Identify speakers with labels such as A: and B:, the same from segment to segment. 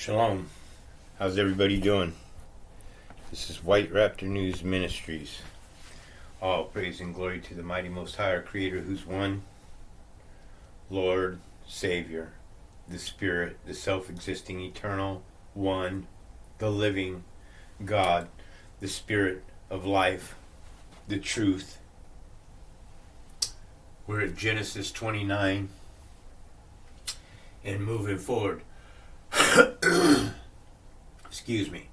A: Shalom. How's everybody doing? This is White Raptor News Ministries. All praise and glory to the mighty Most High, our Creator, who's one, Lord, Savior, the Spirit, the self-existing, eternal, one, the living God, the Spirit of life, the truth. We're at Genesis 29 and moving forward. Excuse me.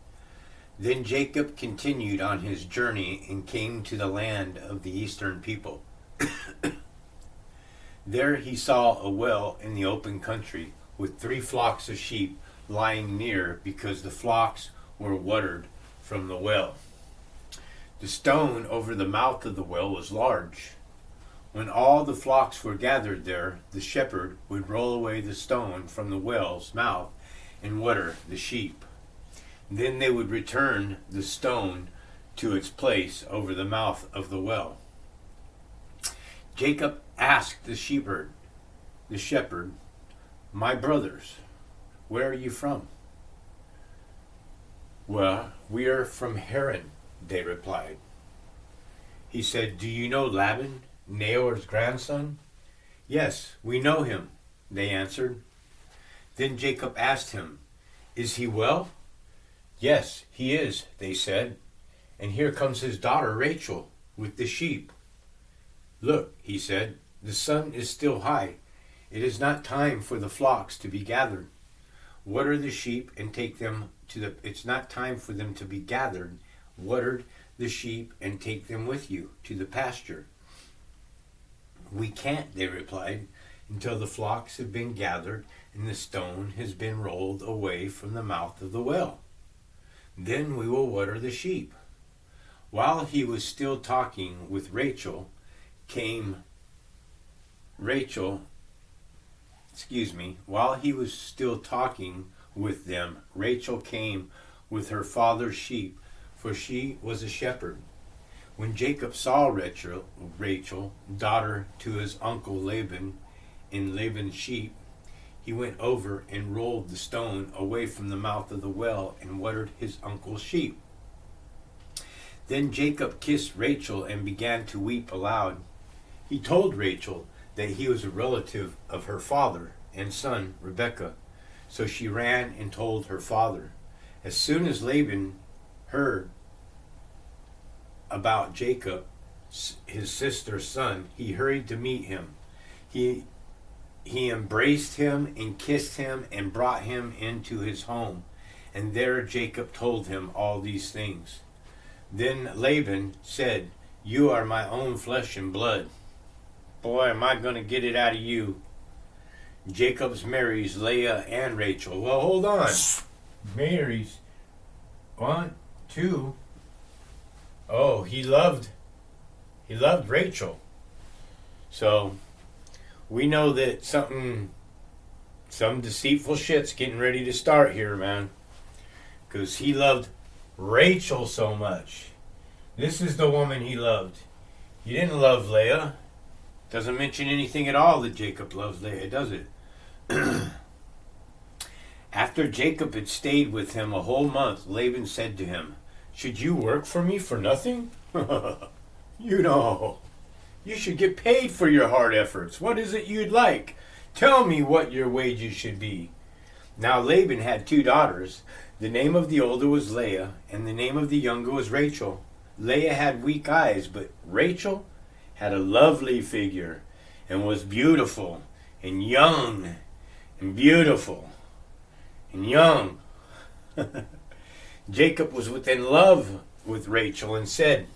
A: Then Jacob continued on his journey and came to the land of the eastern people. There he saw a well in the open country with 3 flocks of sheep lying near because the flocks were watered from the well. The stone over the mouth of the well was large. When all the flocks were gathered there, the shepherd would roll away the stone from the well's mouth and water the sheep. Then they would return the stone to its place over the mouth of the well. Jacob asked the shepherd, "My brothers, where are you from?" "Well, we are from Haran," they replied. He said, "Do you know Laban, Naor's grandson?" "Yes, we know him," they answered. Then Jacob asked him, "Is he well?" "Yes, he is," they said. "And here comes his daughter Rachel with the sheep." "Look," he said, "the sun is still high. It is not time for the flocks to be gathered. Water the sheep and take them to the... It's not time for them to be gathered. Water the sheep and take them with you to the pasture." "We can't," they replied, "until the flocks have been gathered and the stone has been rolled away from the mouth of the well. Then we will water the sheep." While he was still talking with Rachel, while he was still talking with them, Rachel came with her father's sheep, for she was a shepherd. When Jacob saw Rachel, daughter to his uncle Laban, in Laban's sheep, he went over and rolled the stone away from the mouth of the well and watered his uncle's sheep. Then Jacob kissed Rachel and began to weep aloud. He told Rachel that he was a relative of her father and son Rebekah, so she ran and told her father. As soon as Laban heard about Jacob, his sister's son, he hurried to meet him. He embraced him and kissed him and brought him into his home. And there Jacob told him all these things. Then Laban said, "You are my own flesh and blood. Boy, am I going to get it out of you." Jacob marries Leah and Rachel. Well, hold on. Marries. 1, 2. Oh, he loved Rachel. So we know that some deceitful shit's getting ready to start here, man. Because he loved Rachel so much. This is the woman he loved. He didn't love Leah. Doesn't mention anything at all that Jacob loves Leah, does it? After Jacob had stayed with him a whole month, Laban said to him, "Should you work for me for nothing? You should get paid for your hard efforts. What is it you'd like? Tell me what your wages should be." Now Laban had 2 daughters. The name of the older was Leah, and the name of the younger was Rachel. Leah had weak eyes, but Rachel had a lovely figure and was beautiful and young and beautiful and young. Jacob was within love with Rachel and said,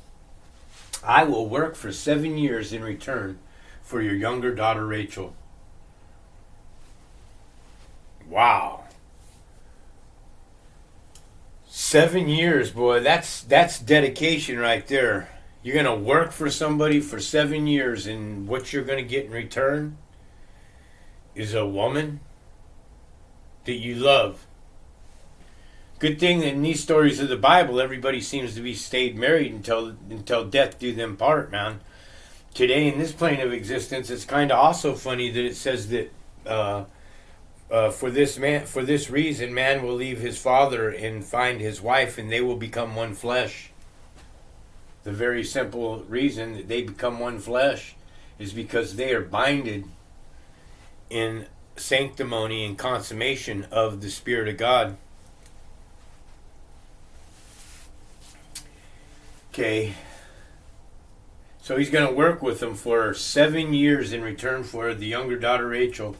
A: "I will work for 7 years in return for your younger daughter Rachel." Wow. 7 years, boy, that's dedication right there. You're going to work for somebody for 7 years, and what you're going to get in return is a woman that you love. Good thing that in these stories of the Bible, everybody seems to be stayed married until death do them part, man. Today, in this plane of existence, it's kind of also funny that it says that For this reason, man will leave his father and find his wife, and they will become one flesh. The very simple reason that they become one flesh is because they are binded in sanctimony and consummation of the Spirit of God. Okay. So he's going to work with them for 7 years in return for the younger daughter Rachel.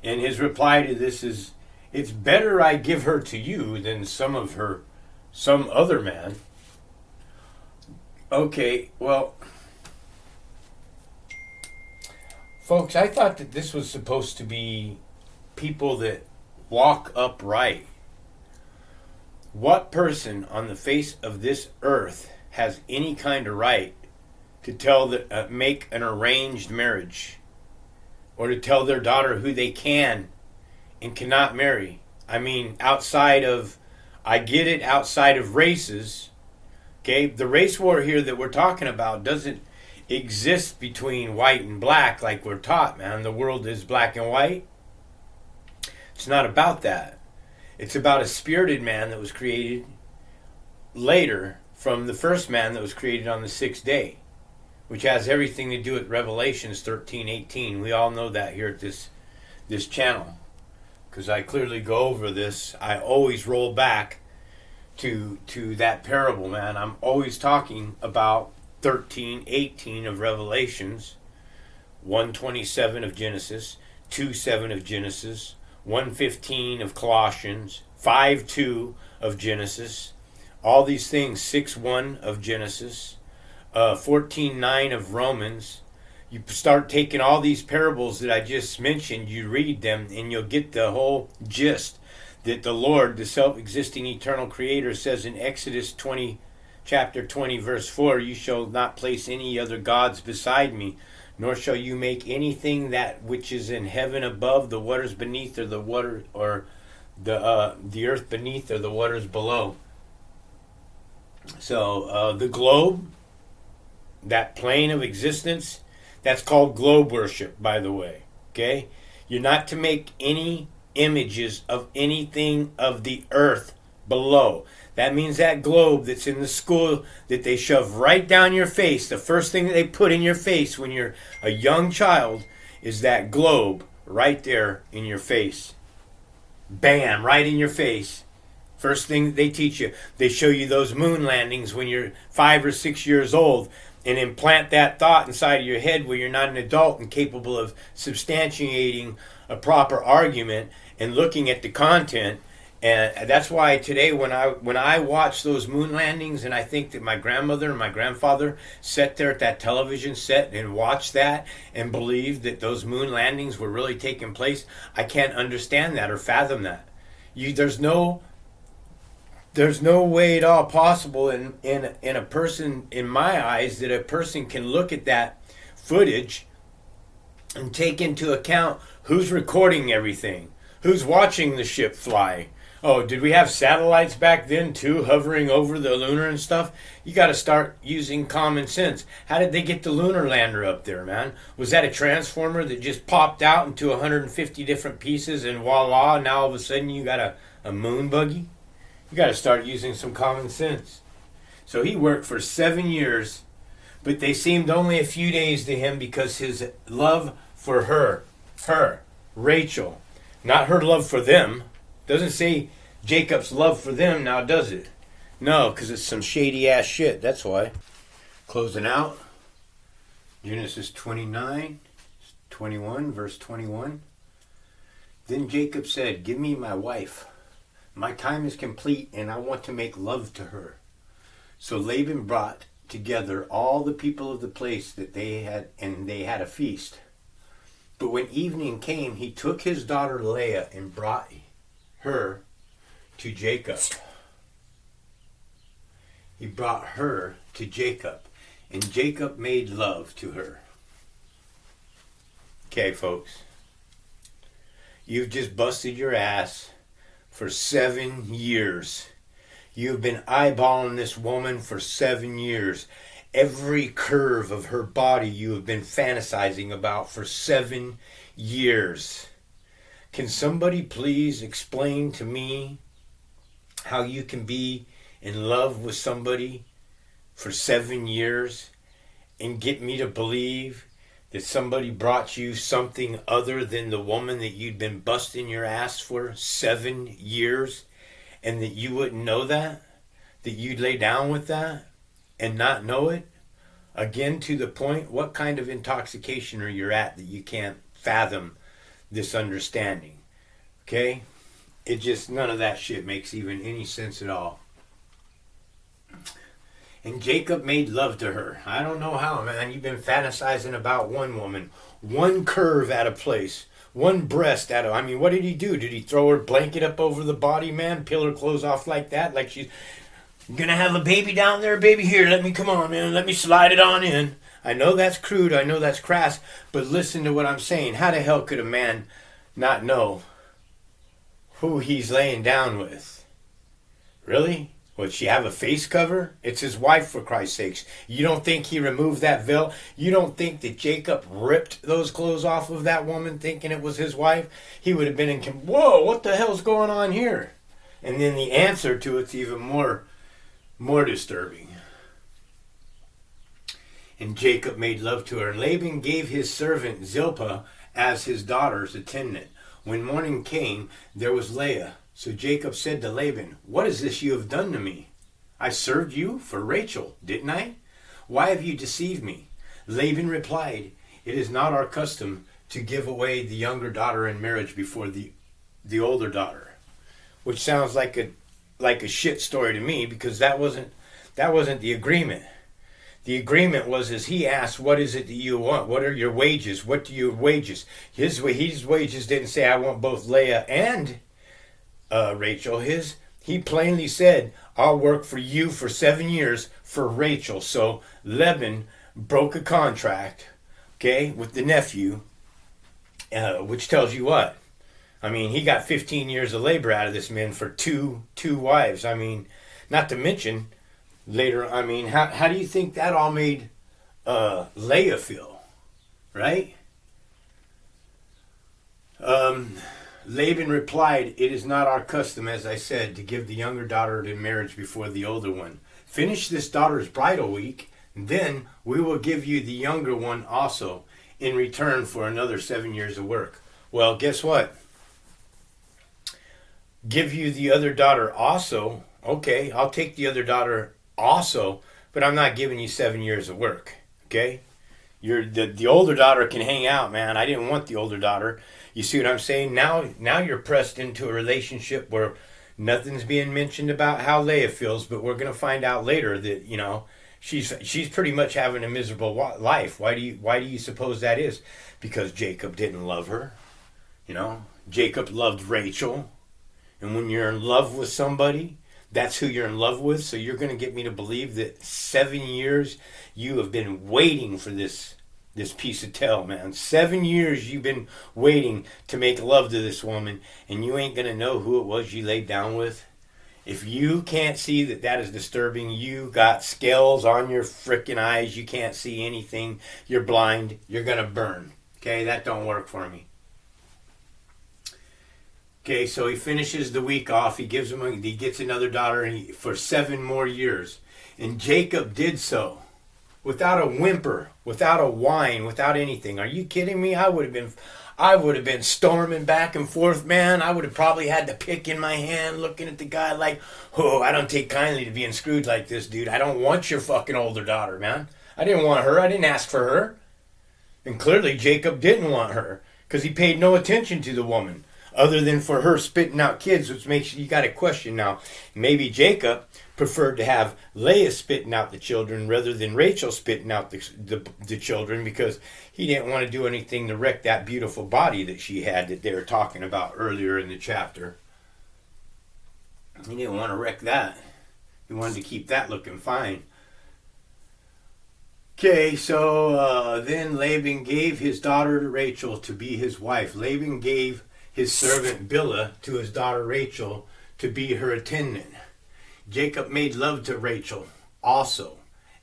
A: And his reply to this is, it's better I give her to you than some other man. Okay, well, folks, I thought that this was supposed to be people that walk upright. What person on the face of this earth has any kind of right to make an arranged marriage, or to tell their daughter who they can and cannot marry? I mean, outside of races, okay? The race war here that we're talking about doesn't exist between white and black like we're taught, man. The world is black and white. It's not about that. It's about a spirited man that was created later from the first man that was created on the sixth day, which has everything to do with Revelations 13:18. We all know that here at this channel, because I clearly go over this. I always roll back to that parable, man. I'm always talking about 13:18 of Revelations, 1:27 of Genesis, 2:7 of Genesis, 1:15 of Colossians, 5:2 of Genesis, all these things, 6:1 of Genesis, 14:9 of Romans. You start taking all these parables that I just mentioned, you read them, and you'll get the whole gist that the Lord, the self-existing eternal creator, says in Exodus 20, chapter 20, verse 4, you shall not place any other gods beside me, nor shall you make anything that which is in heaven above, the waters beneath, or the water, or the earth beneath, or the waters below. So the globe, that plane of existence, that's called globe worship, by the way. Okay? You're not to make any images of anything of the earth below. That means that globe that's in the school that they shove right down your face, the first thing that they put in your face when you're a young child is that globe right there in your face. Bam, right in your face. First thing that they teach you. They show you those moon landings when you're 5 or 6 years old, and implant that thought inside of your head where you're not an adult and capable of substantiating a proper argument and looking at the content. And that's why today when I watch those moon landings, and I think that my grandmother and my grandfather sat there at that television set and watched that and believed that those moon landings were really taking place, I can't understand that or fathom that. There's no way at all possible in a person, in my eyes, that a person can look at that footage and take into account who's recording everything, who's watching the ship fly. Oh, did we have satellites back then too, hovering over the lunar and stuff? You got to start using common sense. How did they get the lunar lander up there, man? Was that a transformer that just popped out into 150 different pieces and voila, now all of a sudden you got a moon buggy? You got to start using some common sense. So he worked for 7 years, but they seemed only a few days to him because his love for her, Rachel, not her love for them. Doesn't say Jacob's love for them now, does it? No, because it's some shady ass shit. That's why. Closing out. Genesis 21, verse 21. Then Jacob said, give me my wife. My time is complete and I want to make love to her. So Laban brought together all the people of the place that they had, and they had a feast. But when evening came, he took his daughter Leah and brought her to Jacob. He brought her to Jacob, and Jacob made love to her. Okay, folks. You've just busted your ass for 7 years. You've been eyeballing this woman for 7 years. Every curve of her body you have been fantasizing about for 7 years. Can somebody please explain to me how you can be in love with somebody for 7 years and get me to believe that somebody brought you something other than the woman that you'd been busting your ass for 7 years, and that you wouldn't know that? That you'd lay down with that and not know it? Again, to the point, what kind of intoxication are you at that you can't fathom this understanding? Okay? It just, none of that shit makes even any sense at all. And Jacob made love to her. I don't know how, man. You've been fantasizing about one woman, one curve at a place, one breast at a... I mean, what did he do? Did he throw her blanket up over the body, man? Peel her clothes off like that? Like she's gonna have a baby down there? Baby, here, let me, come on, man. Let me slide it on in. I know that's crude. I know that's crass. But listen to what I'm saying. How the hell could a man not know who he's laying down with? Really? Would she have a face cover? It's his wife, for Christ's sakes. You don't think he removed that veil? You don't think that Jacob ripped those clothes off of that woman thinking it was his wife? He would have been in, whoa, what the hell's going on here? And then the answer to it's even more disturbing. And Jacob made love to her. Laban gave his servant Zilpah as his daughter's attendant. When morning came, there was Leah. So Jacob said to Laban, "What is this you have done to me? I served you for Rachel, didn't I? Why have you deceived me?" Laban replied, "It is not our custom to give away the younger daughter in marriage before the older daughter." Which sounds like a shit story to me, because that wasn't the agreement. The agreement was, as he asked, "What is it that you want? What are your wages? What do your wages?" His wages didn't say, "I want both Leah and Rachel." He plainly said, "I'll work for you for 7 years for Rachel." So Laban broke a contract, okay, with the nephew, which tells you what? I mean, he got 15 years of labor out of this man for two wives. I mean, not to mention later, I mean, how do you think that all made Leah feel, right? Laban replied, "It is not our custom, as I said, to give the younger daughter in marriage before the older one. Finish this daughter's bridal week, and then we will give you the younger one also in return for another 7 years of work." Well, guess what? Give you the other daughter also. Okay, I'll take the other daughter also, but I'm not giving you 7 years of work. Okay? The older daughter can hang out, man. I didn't want the older daughter. You see what I'm saying? Now you're pressed into a relationship where nothing's being mentioned about how Leah feels, but we're going to find out later that, you know, she's pretty much having a miserable life. Why do you suppose that is? Because Jacob didn't love her. You know, Jacob loved Rachel. And when you're in love with somebody, that's who you're in love with. So you're going to get me to believe that 7 years you have been waiting for this piece of tail, man. 7 years you've been waiting to make love to this woman, and you ain't going to know who it was you laid down with. If you can't see that is disturbing, you got scales on your frickin' eyes, you can't see anything, you're blind, you're going to burn. Okay, that don't work for me. Okay, so he finishes the week off. He gets another daughter for 7 more years. And Jacob did so without a whimper, without a whine, without anything. Are you kidding me? I would have been storming back and forth, man. I would have probably had the pick in my hand, looking at the guy like, "Oh, I don't take kindly to being screwed like this, dude. I don't want your fucking older daughter, man. I didn't want her. I didn't ask for her." And clearly Jacob didn't want her, because he paid no attention to the woman, other than for her spitting out kids, which makes you got to question now. Maybe Jacob preferred to have Leah spitting out the children rather than Rachel spitting out the children, because he didn't want to do anything to wreck that beautiful body that she had that they were talking about earlier in the chapter. He didn't want to wreck that. He wanted to keep that looking fine. Okay, so then Laban gave his daughter to Rachel to be his wife. Laban gave his servant Bilhah to his daughter Rachel to be her attendant. Jacob made love to Rachel also,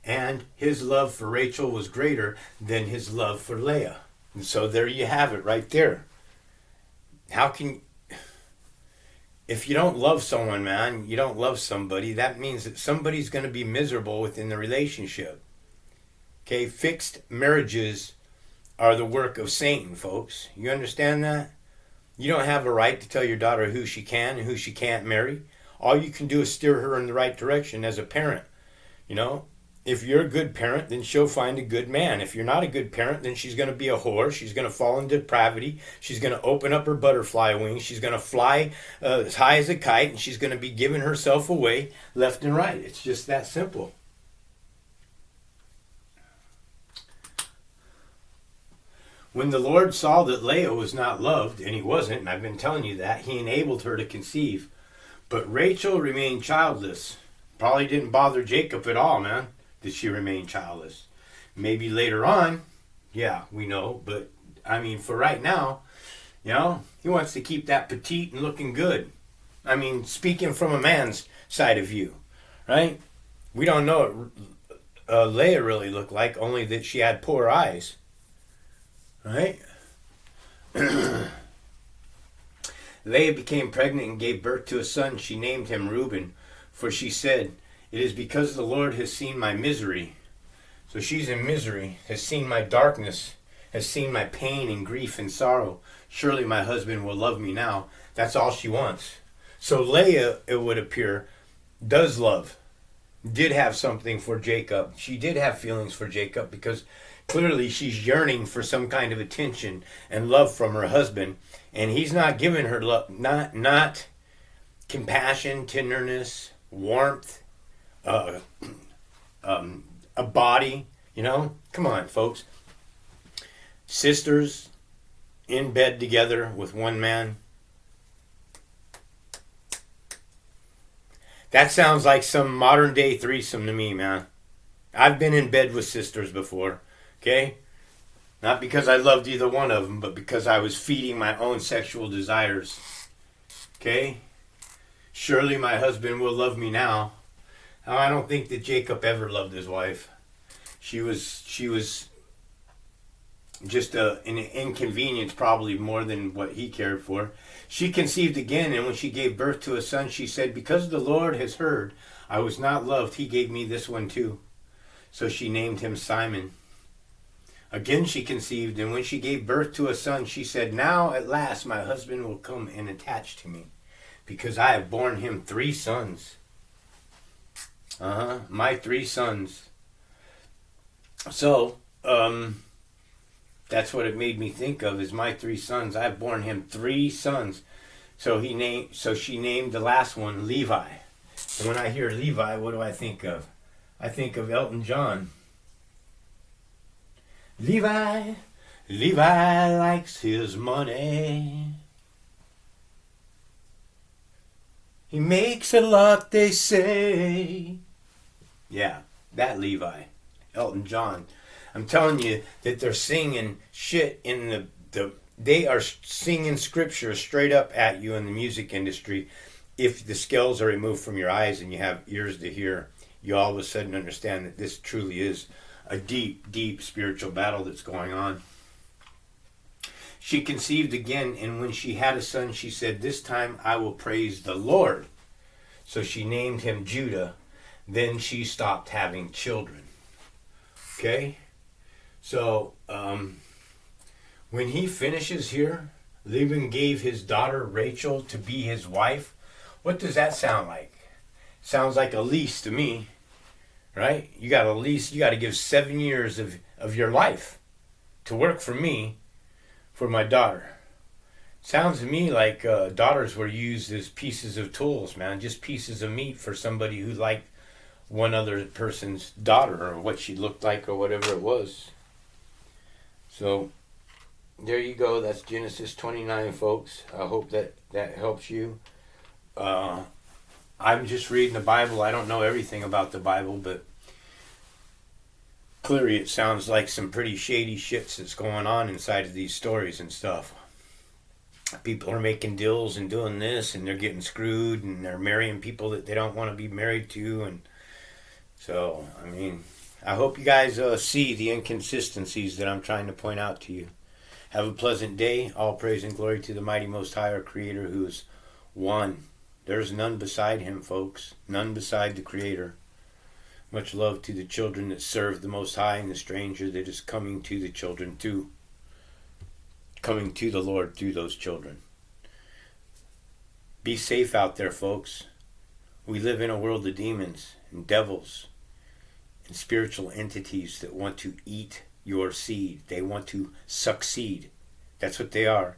A: and his love for Rachel was greater than his love for Leah. And so there you have it right there. how can, if you don't love someone, man, you don't love somebody, that means that somebody's going to be miserable within the relationship. Okay, fixed marriages are the work of Satan, folks. You understand that? You don't have a right to tell your daughter who she can and who she can't marry. All you can do is steer her in the right direction as a parent. You know, if you're a good parent, then she'll find a good man. If you're not a good parent, then she's going to be a whore. She's going to fall into depravity. She's going to open up her butterfly wings. She's going to fly as high as a kite, and she's going to be giving herself away left and right. It's just that simple. When the Lord saw that Leah was not loved, and he wasn't, and I've been telling you that, he enabled her to conceive. But Rachel remained childless. Probably didn't bother Jacob at all, man, that she remained childless. Maybe later on, yeah, we know, but I mean, for right now, you know, he wants to keep that petite and looking good. I mean, speaking from a man's side of view, right? We don't know what Leah really looked like, only that she had poor eyes. Right? Leah became pregnant and gave birth to a son. She named him Reuben, for she said, "It is because the Lord has seen my misery." So she's in misery, has seen my darkness, has seen my pain and grief and sorrow. Surely my husband will love me now. That's all she wants. So Leah, it would appear, does love, did have something for Jacob. She did have feelings for Jacob because clearly she's yearning for some kind of attention and love from her husband, and he's not giving her love, not compassion, tenderness, warmth, a body, you know? Come on, folks. Sisters in bed together with one man. That sounds like some modern day threesome to me, man. I've been in bed with sisters before. Okay? Not because I loved either one of them, but because I was feeding my own sexual desires. Okay? Surely my husband will love me now. Now, I don't think that Jacob ever loved his wife. She was just an inconvenience, probably more than what he cared for. She conceived again, and when she gave birth to a son, she said, "Because the Lord has heard I was not loved, he gave me this one too." So she named him Simon. Again she conceived, and when she gave birth to a son, she said, "Now at last my husband will come and attach to me, because I have borne him 3 sons." My 3 sons. So, that's what it made me think of, is my 3 sons. I've borne him 3 sons. So she named the last one Levi. And when I hear Levi, what do I think of? I think of Elton John. Levi likes his money. He makes a lot, they say. Yeah, that Levi. Elton John. I'm telling you that they're singing shit in they are singing scripture straight up at you in the music industry. If the scales are removed from your eyes and you have ears to hear, you all of a sudden understand that this truly is a deep, deep spiritual battle that's going on. She conceived again, and when she had a son, she said, "This time I will praise the Lord." So she named him Judah. Then she stopped having children. Okay? So, when he finishes here, Laban gave his daughter Rachel to be his wife. What does that sound like? Sounds like a lease to me. Right? You got a lease, you got to give 7 years of your life to work for me, for my daughter. Sounds to me like daughters were used as pieces of tools, man. Just pieces of meat for somebody who liked one other person's daughter, or what she looked like, or whatever it was. So, there you go. That's Genesis 29, folks. I hope that helps you. I'm just reading the Bible. I don't know everything about the Bible, but clearly it sounds like some pretty shady shit that's going on inside of these stories and stuff. People are making deals and doing this, and they're getting screwed, and they're marrying people that they don't want to be married to. And so, I mean, I hope you guys see the inconsistencies that I'm trying to point out to you. Have a pleasant day. All praise and glory to the mighty Most High, our Creator, who is one. There's none beside him, folks. None beside the Creator. Much love to the children that serve the Most High and the stranger that is coming to the children too. Coming to the Lord through those children. Be safe out there, folks. We live in a world of demons and devils and spiritual entities that want to eat your seed. They want to succeed. That's what they are.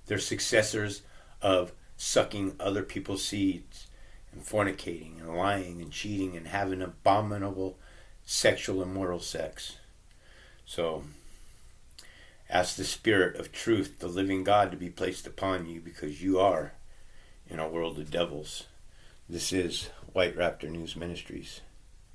A: They're successors of sucking other people's seeds and fornicating and lying and cheating and having abominable sexual immoral sex. So ask the Spirit of truth, the living God, to be placed upon you, because you are in a world of devils. This is White Raptor News Ministries.